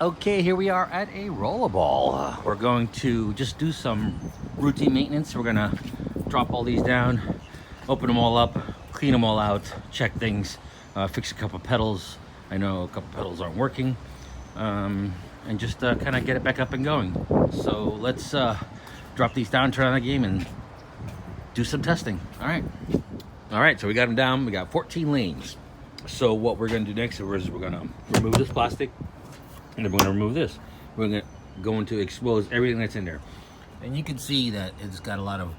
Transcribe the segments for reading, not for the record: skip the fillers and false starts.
Okay, here we are at a rollerball. We're going to just do some routine maintenance. We're gonna drop all these down, open them all up, clean them all out, check things, fix a couple pedals. I know a couple pedals aren't working, and just kind of get it back up and going. So let's drop these down, turn on the game, and do some testing. All right, so we got them down. We got 14 lanes. So what we're gonna do next is we're gonna remove this plastic, and then we're gonna remove this. We're going to expose everything that's in there. And you can see that it's got a lot of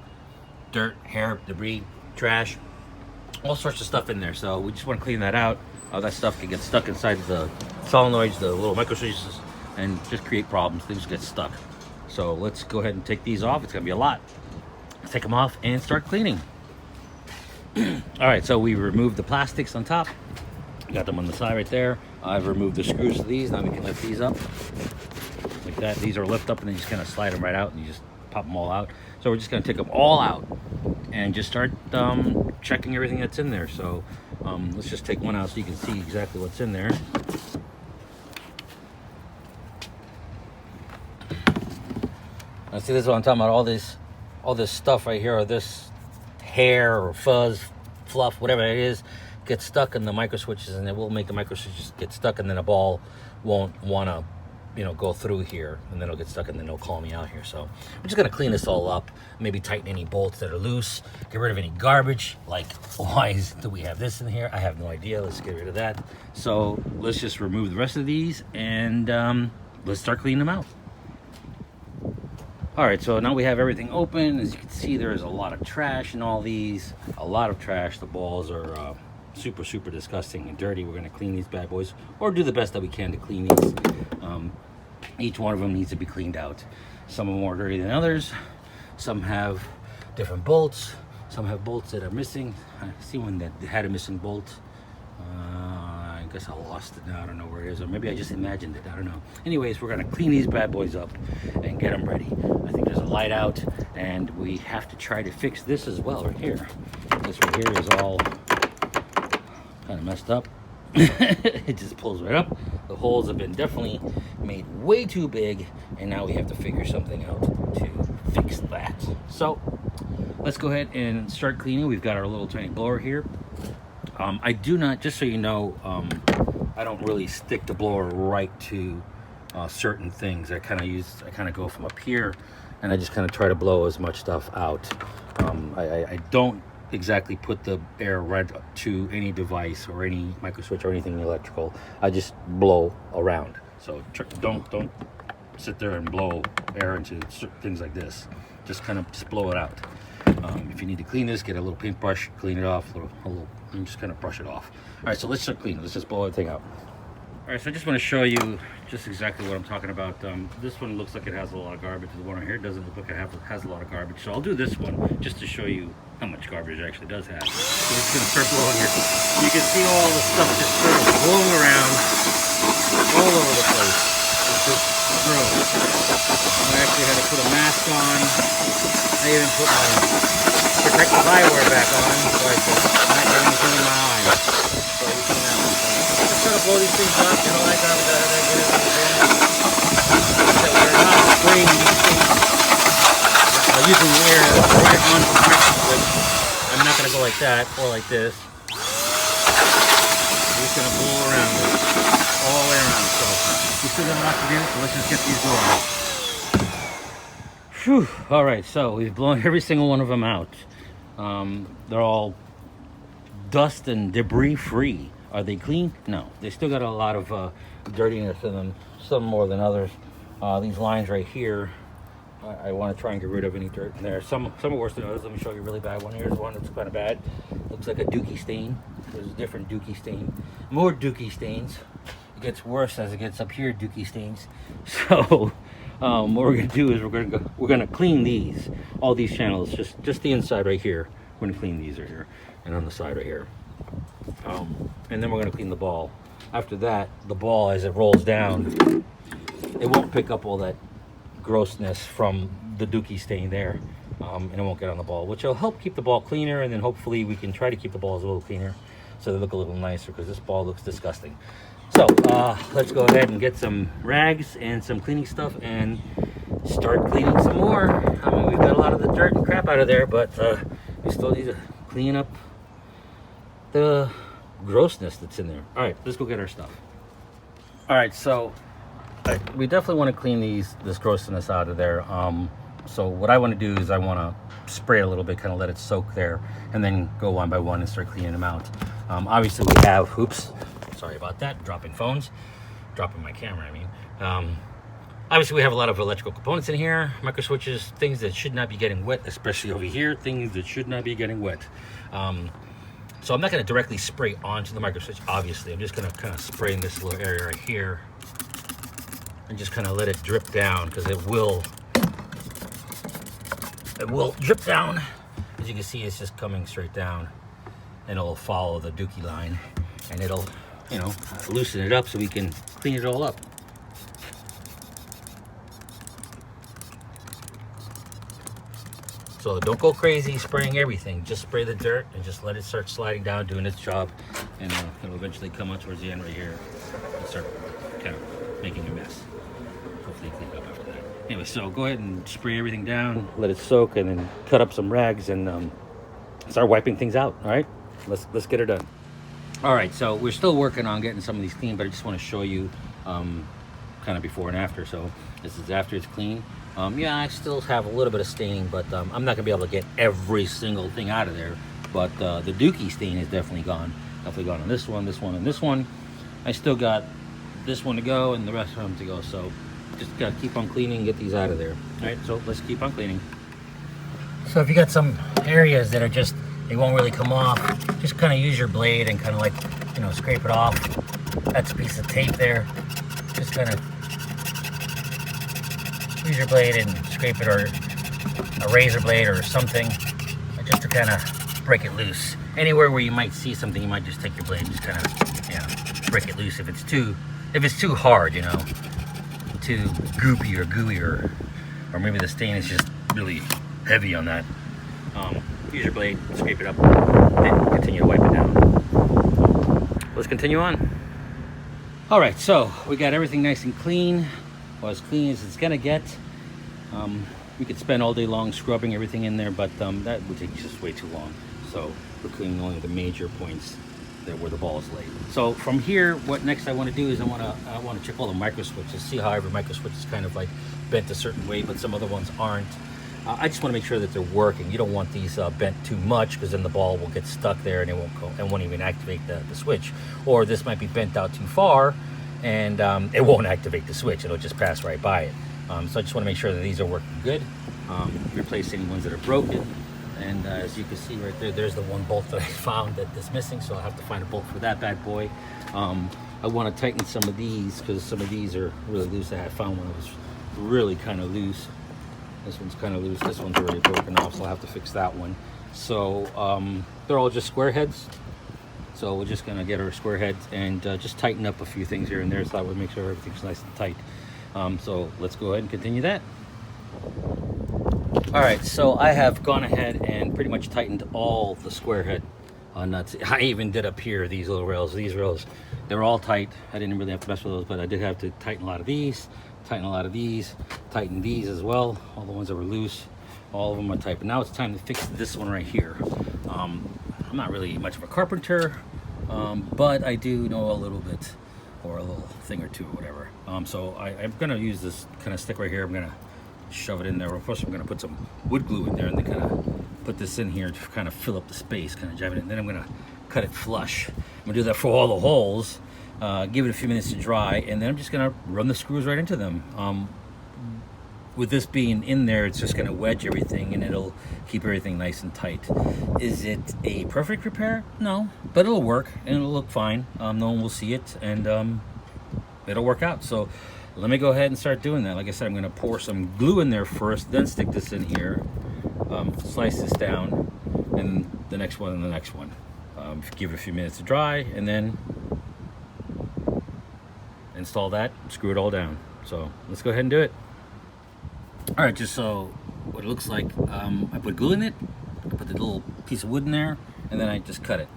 dirt, hair, debris, trash, all sorts of stuff in there. So we just want to clean that out. That stuff can get stuck inside the solenoids, the little micro switches, and just create problems. Things get stuck. So let's go ahead and take these off. It's gonna be a lot. Let's take them off and start cleaning. All right, so we removed the plastics on top. Got them on the side right there. I've removed the screws to these. Now we can lift these up like that. These are lift up, and then you just kind of slide them right out, and you just pop them all out. So we're just going to take them all out and just start checking everything that's in there. So let's just take one out so you can see exactly what's in there. Now see, this is what I'm talking about. All this stuff right here, or this hair or fuzz, fluff, whatever it is, gets stuck in the micro switches, and it will make the micro switches get stuck, and then a ball won't want to go through here, and then it'll get stuck, and then it'll call me out here. So we're just going to clean this all up, maybe tighten any bolts that are loose, get rid of any garbage, like why do we have this in here? I have no idea. Let's get rid of that. So let's just remove the rest of these, and let's start cleaning them out. All right, so now we have everything open. As you can see, there is a lot of trash in all these, a lot of trash. The balls are super disgusting and dirty. We're going to clean these bad boys, or do the best that we can to clean these. Each one of them needs to be cleaned out. Some are more dirty than others. Some have different bolts. Some have bolts that are missing. I see one that had a missing bolt. I guess I lost it now. I don't know where it is, or maybe I just imagined it. I don't know. Anyways, we're going to clean these bad boys up and get them ready. I think there's a light out, and we have to try to fix this as well right here. This right here is all kind of messed up. It just pulls right up. The holes have been definitely made way too big, and now we have to figure something out to fix that. So let's go ahead and start cleaning. We've got our little tiny blower here. I do not, just so you know, I don't really stick the blower right to certain things. I kind of go from up here, and I just kind of try to blow as much stuff out. I don't exactly put the air right to any device or any micro switch or anything electrical. I just blow around. So don't sit there and blow air into things like this. Just blow it out. If you need to clean this, get a little paintbrush, clean it off, and just kind of brush it off. All right, so let's start cleaning. Let's just blow everything out. All right, so I just want to show you just exactly what I'm talking about. This one looks like it has a lot of garbage. The one right here doesn't look like it has a lot of garbage. So I'll do this one just to show you how much garbage it actually does have. So it's going to start blowing here. You can see all the stuff just sort of blowing around all over the place. It's just gross. I actually had to put a mask on. I even put my protective eyewear back on so I could not get anything in my eye. So you see that one. Just try to blow these things up, you know, like that. Get it in the bin. So we're not spraying these things. Using the air right onto the micro switch. I'm not going to go like that or like this. I'm just going to blow around it all the way around. So we still got a lot to do, so let's just get these going. Whew. All right, so we've blown every single one of them out. They're all dust and debris free. Are they clean? No, they still got a lot of dirtiness in them, some more than others. These lines right here, I want to try and get rid of any dirt in there. Some are worse than others. Let me show you a really bad one. Here's one that's kind of bad. Looks like a dookie stain. There's a different dookie stain. More dookie stains. It gets worse as it gets up here, dookie stains. So what we're gonna do is we're gonna clean these, all these channels, just the inside right here. We're gonna clean these right here, and on the side right here. And then we're gonna clean the ball. After that, the ball, as it rolls down, it won't pick up all that grossness from the dookie stain there, and it won't get on the ball, which will help keep the ball cleaner, and then hopefully we can try to keep the balls a little cleaner so they look a little nicer, because this ball looks disgusting. So let's go ahead and get some rags and some cleaning stuff and start cleaning some more. I mean, we've got a lot of the dirt and crap out of there, but we still need to clean up the grossness that's in there. All right, let's go get our stuff. All right, so we definitely want to clean this grossness out of there. So what I want to do is I want to spray a little bit, kind of let it soak there, and then go one by one and start cleaning them out. Obviously we have, oops, sorry about that, dropping my camera, I mean. Obviously we have a lot of electrical components in here, micro switches, things that should not be getting wet, especially over here, things that should not be getting wet. So I'm not going to directly spray onto the micro switch, obviously. I'm just going to kind of spray in this little area right here and just kind of let it drip down, because it will drip down. As you can see, it's just coming straight down, and it'll follow the dookie line, and it'll, you know, loosen it up so we can clean it all up. So don't go crazy spraying everything. Just spray the dirt and just let it start sliding down, doing its job, and it'll eventually come out towards the end right here and start kind of making a mess. Hopefully clean it up after that. Anyway, so go ahead and spray everything down, let it soak, and then cut up some rags and start wiping things out. All right, let's get it done. All right, so we're still working on getting some of these clean, but I just want to show you kind of before and after. So this is after it's clean. Yeah, I still have a little bit of staining, but I'm not gonna be able to get every single thing out of there. But the dookie stain is definitely gone. Definitely gone on this one, and this one. I still got this one to go and the rest of them to go. So just gotta keep on cleaning and get these out of there. All right, so let's keep on cleaning. So if you got some areas that are just, they won't really come off, just kind of use your blade and kind of like, you know, scrape it off. That's a piece of tape there. Just kind of use your blade and scrape it, or a razor blade or something, just to kind of break it loose. Anywhere where you might see something, you might just take your blade and just kind of, you know, break it loose. If it's too hard, you know, too goopy or gooey, or maybe the stain is just really heavy on that, use your blade, scrape it up, then continue to wipe it down. Let's continue on. All right, so we got everything nice and clean. Well, as clean as it's gonna get. We could spend all day long scrubbing everything in there, but that would take just way too long. So we're cleaning only the major points that where the ball is laid. So from here, what next I want to do is I want to check all the micro switches, see how every micro switch is kind of like bent a certain way, but some other ones aren't. I just want to make sure that they're working. You don't want these bent too much, because then the ball will get stuck there and it won't even activate the switch. Or this might be bent out too far, and it won't activate the switch. It'll just pass right by it. So I just want to make sure that these are working good. Replace any ones that are broken. And as you can see right there, there's the one bolt that I found that's missing, so I'll have to find a bolt for that bad boy. I want to tighten some of these, because some of these are really loose. I had found one that was really kind of loose. This one's kind of loose. This one's already broken off, so I'll have to fix that one. So they're all just square heads. So we're just going to get our square heads and just tighten up a few things here and there, so that would make sure everything's nice and tight. So let's go ahead and continue that. All right, so I have gone ahead and pretty much tightened all the square head nuts. I even did up here, these little rails. These rails, they were all tight. I didn't really have to mess with those, but I did have to tighten a lot of these, tighten a lot of these, tighten these as well. All the ones that were loose, all of them are tight. But now it's time to fix this one right here. I'm not really much of a carpenter, but I do know a little bit, or a little thing or two or whatever. So I'm gonna use this kind of stick right here. I'm gonna shove it in there. Well, first I'm gonna put some wood glue in there, and then kind of put this in here to kind of fill up the space, kind of jive it in. Then I'm gonna cut it flush. I'm gonna do that for all the holes, give it a few minutes to dry, and then I'm just gonna run the screws right into them. With this being in there, it's just gonna wedge everything, and it'll keep everything nice and tight. Is it a perfect repair? No, but it'll work and it'll look fine. No one will see it, and it'll work out. So let me go ahead and start doing that. Like I said, I'm gonna pour some glue in there first, then stick this in here, slice this down, and the next one and the next one. Give it a few minutes to dry, and then install that, screw it all down. So let's go ahead and do it. All right, just so what it looks like, I put glue in it, I put the little piece of wood in there, and then I just cut it.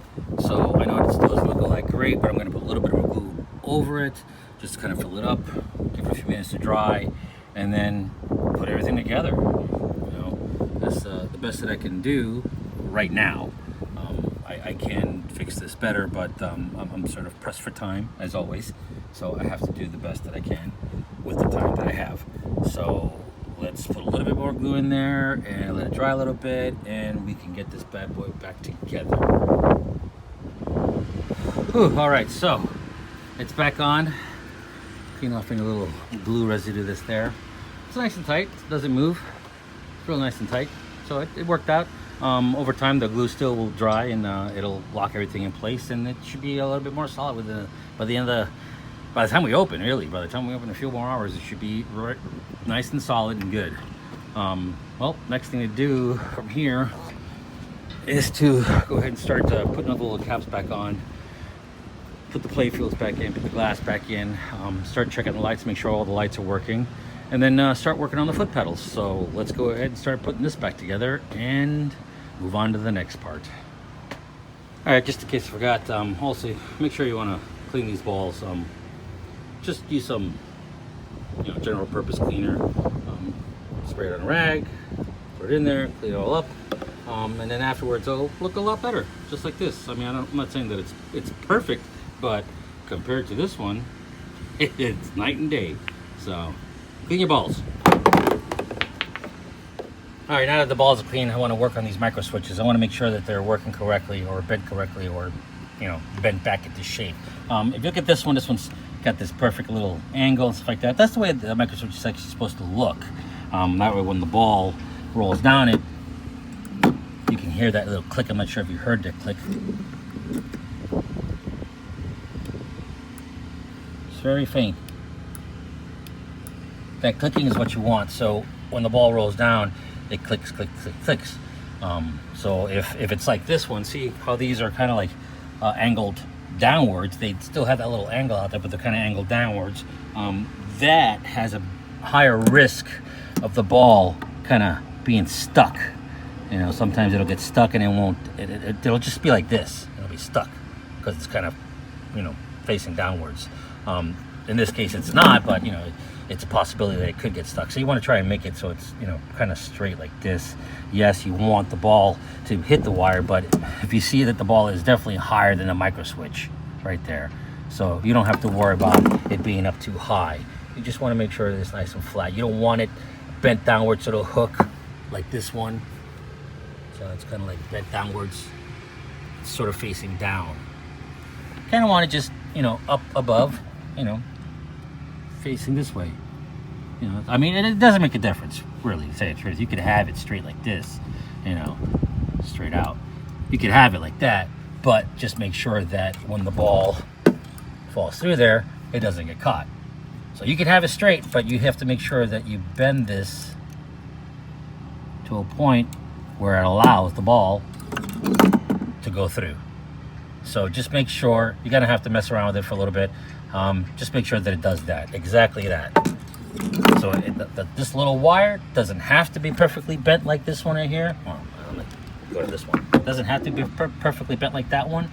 So I know it still doesn't look like great, but I'm gonna put a little bit of glue over it, just kind of fill it up, give it a few minutes to dry, and then put everything together. You know, that's the best that I can do right now. I can fix this better, but I'm sort of pressed for time, as always, so I have to do the best that I can with the time that I have. So let's put a little bit more glue in there and let it dry a little bit, and we can get this bad boy back together. Whew, all right, so it's back on. Clean off any little glue residue that's there. It's nice and tight, it doesn't move. It's real nice and tight, so it worked out. Over time the glue still will dry, and it'll lock everything in place, and it should be a little bit more solid by the time we open, really. By the time we open in a few more hours, it should be nice and solid and good. Well, next thing to do from here is to go ahead and start putting all the little caps back on, put the plate fields back in, put the glass back in, start checking the lights, make sure all the lights are working, and then start working on the foot pedals. So let's go ahead and start putting this back together and move on to the next part. All right, just in case I forgot, also make sure you want to clean these balls. Just use some general purpose cleaner. Spray it on a rag, put it in there, clean it all up, and then afterwards it'll look a lot better, just like this. I mean, I'm not saying that it's perfect, but compared to this one, it's night and day. So clean your balls. All right, now that the balls are clean, I want to work on these micro switches. I want to make sure that they're working correctly, or bent correctly, or bent back into shape. If you look at this one's got this perfect little angle and stuff like that. That's the way the micro switch is actually supposed to look. That way when the ball rolls down it, you can hear that little click. I'm not sure if you heard that click. It's very faint. That clicking is what you want, so when the ball rolls down, it clicks, click, click, clicks. So if it's like this one, see how these are kind of like angled downwards. They still have that little angle out there, but they're kind of angled downwards. That has a higher risk of the ball kind of being stuck. Sometimes it'll get stuck and it won't. It'll just be like this. It'll be stuck because it's kind of facing downwards. In this case, it's not, but it's a possibility that it could get stuck. So you want to try and make it so it's kind of straight like this. Yes, you want the ball to hit the wire, but if you see that the ball is definitely higher than the micro switch right there, so you don't have to worry about it being up too high. You just want to make sure that it's nice and flat. You don't want it bent downwards so it'll hook like this one. So it's kind of like bent downwards, sort of facing down. Kind of want it just up above, facing this way. I mean, it doesn't make a difference, really, to say the truth. You could have it straight like this, straight out. You could have it like that, but just make sure that when the ball falls through there, it doesn't get caught. So you could have it straight, but you have to make sure that you bend this to a point where it allows the ball to go through. So just make sure, you're gonna have to mess around with it for a little bit. Just make sure that it does that, exactly that. So this little wire doesn't have to be perfectly bent like this one right here. Well, let me go to this one. It doesn't have to be perfectly bent like that one.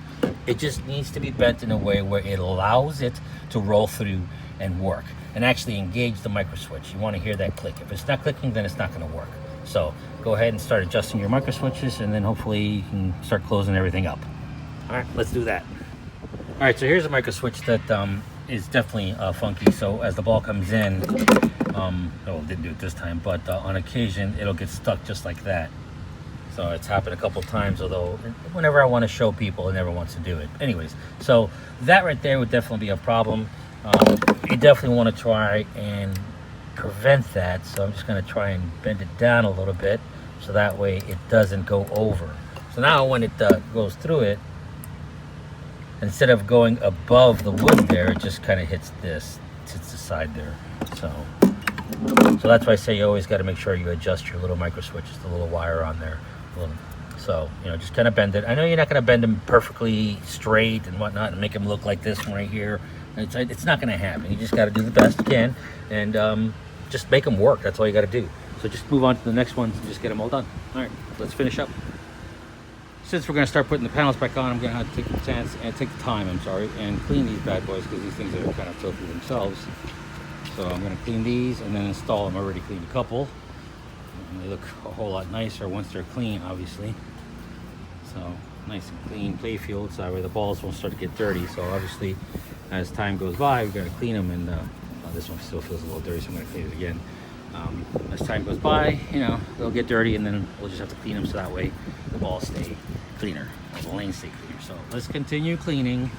It just needs to be bent in a way where it allows it to roll through and work and actually engage the micro switch. You want to hear that click. If it's not clicking, then it's not going to work. So go ahead and start adjusting your micro switches, and then hopefully you can start closing everything up. All right, let's do that. All right, so here's a micro switch that is definitely funky. So as the ball comes in, didn't do it this time, but on occasion it'll get stuck just like that. So it's happened a couple times, although whenever I want to show people, it never wants to do it. Anyways, so that right there would definitely be a problem. You definitely want to try and prevent that. So I'm just going to try and bend it down a little bit so that way it doesn't go over. So now when it goes through it, instead of going above the wood there, it just kind of hits the side there. So that's why I say you always got to make sure you adjust your little micro switches, the little wire on there. So just kind of bend it. I know you're not going to bend them perfectly straight and whatnot and make them look like this one right here. It's not going to happen. You just got to do the best you can and just make them work. That's all you got to do. So just move on to the next ones and just get them all done. All right, let's finish up. since we're going to start putting the panels back on, I'm going to take the chance and take the time, and clean these bad boys, because these things are kind of filthy themselves. So I'm going to clean these and then install them. I already cleaned a couple, and they look a whole lot nicer once they're clean, obviously. So nice and clean play field, so that way the balls won't start to get dirty. So obviously, as time goes by, we've got to clean them, and this one still feels a little dirty, so I'm going to clean it again. As time goes by, you know, they'll get dirty, and then we'll just have to clean them, so that way the balls stay cleaner, the lanes stay cleaner. So let's continue cleaning.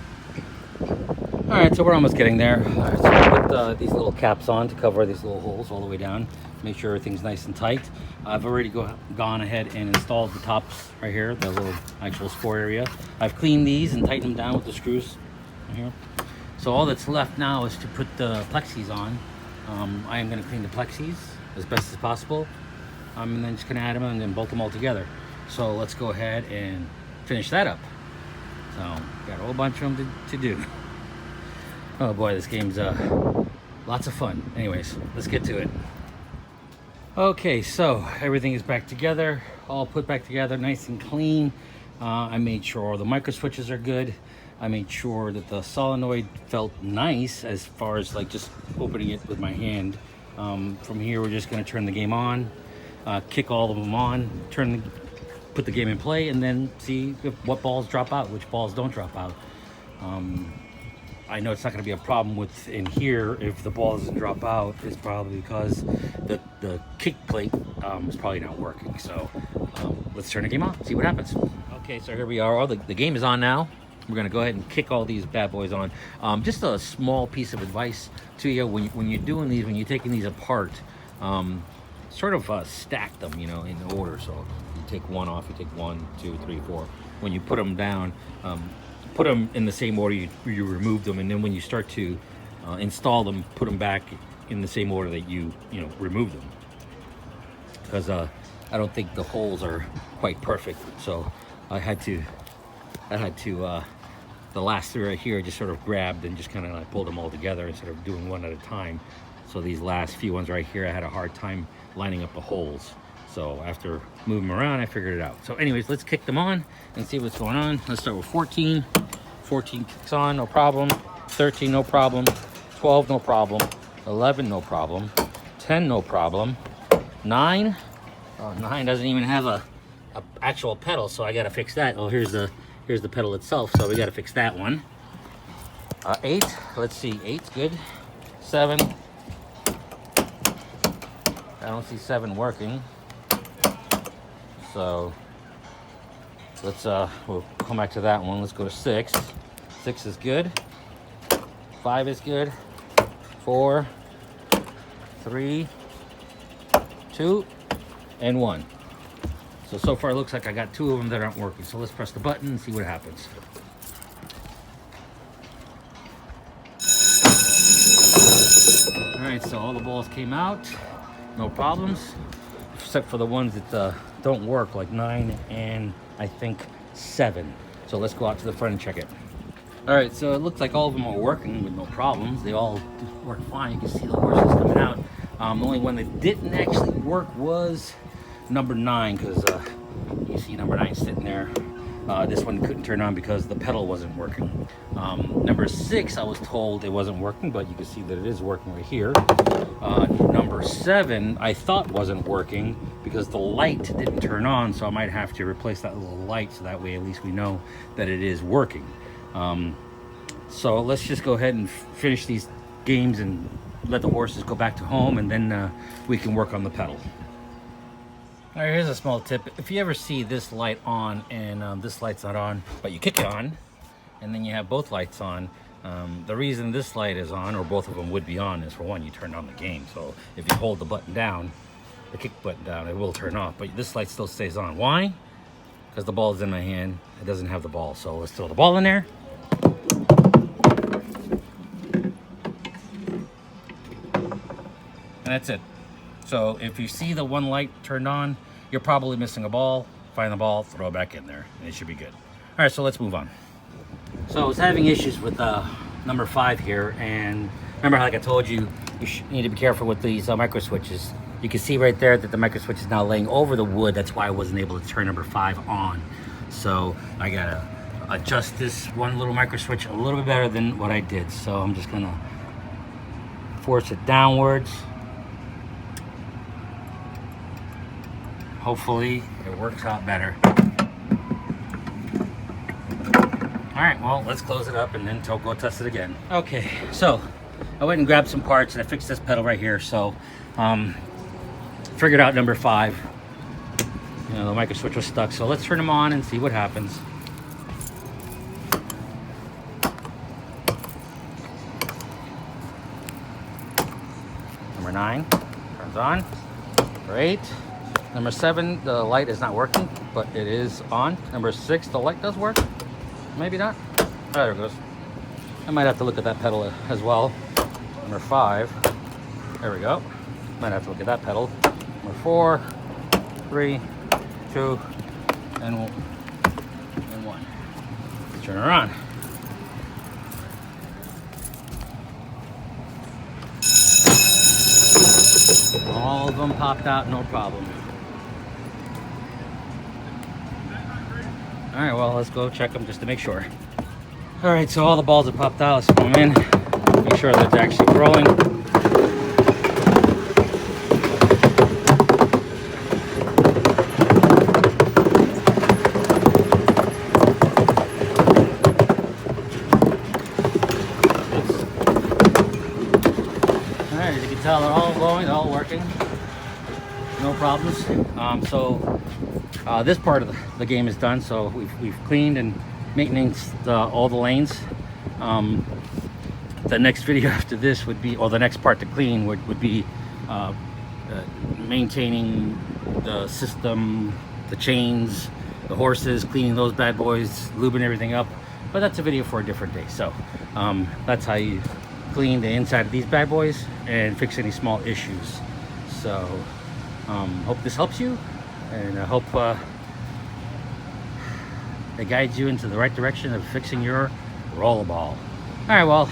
All right, so we're almost getting there. All right, so I put these little caps on to cover these little holes all the way down, make sure everything's nice and tight. I've already gone ahead and installed the tops right here, the little actual score area. I've cleaned these and tightened them down with the screws right here. So all that's left now is to put the plexis on. I am going to clean the plexis as best as possible, and then just going to add them and then bolt them all together. So let's go ahead and finish that up. So got a whole bunch of them to do. Oh boy, this game's lots of fun. Anyways, let's get to it. Okay, so everything is back together, all put back together, nice and clean. I made sure all the micro switches are good. I made sure that the solenoid felt nice as far as like just opening it with my hand. From here, we're just going to turn the game on, kick all of them on, put the game in play, and then see what balls drop out, which balls don't drop out. I know it's not going to be a problem with in here if the ball doesn't drop out. It's probably because the kick plate is probably not working. So let's turn the game on, see what happens. Okay, so here we are. The game is on now. We're going to go ahead and kick all these bad boys on. Just a small piece of advice to you when you're doing these, when you're taking these apart, sort of stack them, you know, in order. So you take one off, you take 1, 2, 3, 4. When you put them down, put them in the same order you remove them, and then when you start to install them, put them back in the same order that you remove them. Because I don't think the holes are quite perfect, so I had to the last three right here, I just sort of grabbed and just kind of like pulled them all together instead of doing one at a time. So these last few ones right here, I had a hard time lining up the holes. So after moving them around, I figured it out. So anyways, let's kick them on and see what's going on. Let's start with 14. 14 kicks on, no problem. 13, no problem. 12, no problem. 11, no problem. 10, no problem. 9, 9 doesn't even have a actual pedal, so I gotta fix that. Oh, here's the pedal itself, so we gotta fix that one. 8, let's see, 8's good. 7, I don't see 7 working. So let's we'll come back to that one. Let's go to 6. 6 is good. 5 is good. 4, 3, 2, and 1. So far it looks like I got 2 of them that aren't working. So let's press the button and see what happens. All right, so all the balls came out, no problems, except for the ones that don't work, like 9 and I think 7. So let's go out to the front and check it. All right, so it looks like all of them are working with no problems. They all work fine. You can see the horses coming out. The only one that didn't actually work was number 9, because you see number 9 sitting there. This one couldn't turn on because the pedal wasn't working. Number 6, I was told it wasn't working, but you can see that it is working right here. Number 7, I thought wasn't working because the light didn't turn on, so I might have to replace that little light, so that way at least we know that it is working. So let's just go ahead and finish these games and let the horses go back to home, and then we can work on the pedal. All right, here's a small tip. If you ever see this light on and this light's not on, but you kick it on, and then you have both lights on, the reason this light is on, or both of them would be on, is for one, you turned on the game. So if you hold the button down, the kick button down, it will turn off, but this light still stays on. Why? Because the ball is in my hand. It doesn't have the ball. So let's throw the ball in there. And that's it. So if you see the one light turned on, you're probably missing a ball. Find the ball, throw it back in there, and it should be good. All right, so let's move on. So I was having issues with number 5 here, and remember, like I told you, you need to be careful with these micro switches. You can see right there that the micro switch is now laying over the wood. That's why I wasn't able to turn number 5 on. So I gotta adjust this one little micro switch a little bit better than what I did. So I'm just gonna force it downwards. Hopefully it works out better. All right, well, let's close it up and then go test it again. Okay, so I went and grabbed some parts and I fixed this pedal right here. So figured out number 5. You know, the micro switch was stuck. So let's turn them on and see what happens. Number 9 turns on. Great. Number 7, the light is not working, but it is on. Number 6, the light does work. Maybe not. Oh, there it goes. I might have to look at that pedal as well. Number 5. There we go. Might have to look at that pedal. Number 4, 3, 2, and 1. Let's turn her on. All of them popped out, no problem. All right, well, let's go check them just to make sure. All right, so all the balls have popped out. Let's put them in. Make sure that they're actually rolling. All right, as you can tell, they're all going, they're all working. No problems. This part of the game is done. So we've cleaned and maintenance all the lanes. The next video after this would be, or the next part to clean would be maintaining the system, the chains, the horses, cleaning those bad boys, lubing everything up. But that's a video for a different day. So that's how you clean the inside of these bad boys and fix any small issues. So hope this helps you, and I hope it guides you into the right direction of fixing your rollerball. All right, well,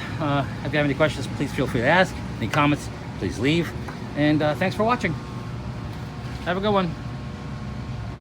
if you have any questions, please feel free to ask. Any comments, please leave. And thanks for watching. Have a good one.